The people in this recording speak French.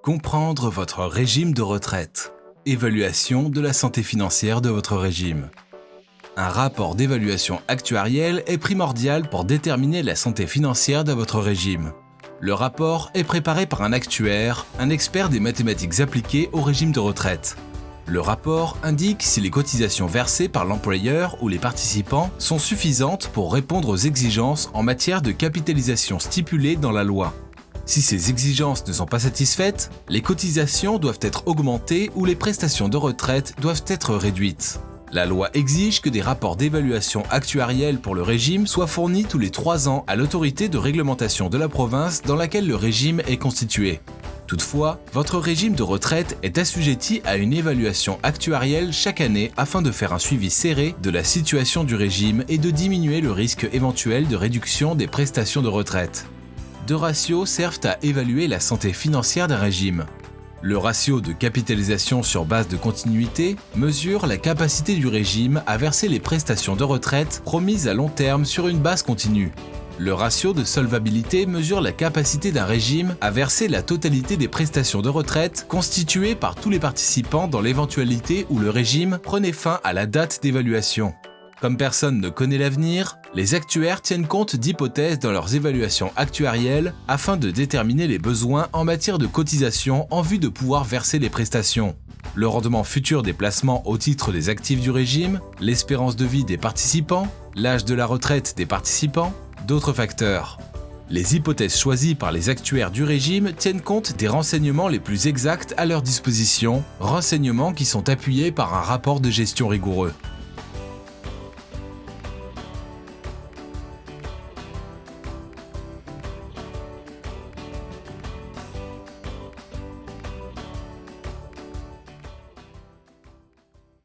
Comprendre votre régime de retraite. Évaluation de la santé financière de votre régime. Un rapport d'évaluation actuarielle est primordial pour déterminer la santé financière de votre régime. Le rapport est préparé par un actuaire, un expert des mathématiques appliquées au régime de retraite. Le rapport indique si les cotisations versées par l'employeur ou les participants sont suffisantes pour répondre aux exigences en matière de capitalisation stipulées dans la loi. Si ces exigences ne sont pas satisfaites, les cotisations doivent être augmentées ou les prestations de retraite doivent être réduites. La loi exige que des rapports d'évaluation actuarielle pour le régime soient fournis tous les 3 ans à l'autorité de réglementation de la province dans laquelle le régime est constitué. Toutefois, votre régime de retraite est assujetti à une évaluation actuarielle chaque année afin de faire un suivi serré de la situation du régime et de diminuer le risque éventuel de réduction des prestations de retraite. 2 ratios servent à évaluer la santé financière d'un régime. Le ratio de capitalisation sur base de continuité mesure la capacité du régime à verser les prestations de retraite promises à long terme sur une base continue. Le ratio de solvabilité mesure la capacité d'un régime à verser la totalité des prestations de retraite constituées par tous les participants dans l'éventualité où le régime prenait fin à la date d'évaluation. Comme personne ne connaît l'avenir, les actuaires tiennent compte d'hypothèses dans leurs évaluations actuarielles afin de déterminer les besoins en matière de cotisation en vue de pouvoir verser les prestations. Le rendement futur des placements au titre des actifs du régime, l'espérance de vie des participants, l'âge de la retraite des participants, d'autres facteurs. Les hypothèses choisies par les actuaires du régime tiennent compte des renseignements les plus exacts à leur disposition, renseignements qui sont appuyés par un rapport de gestion rigoureux.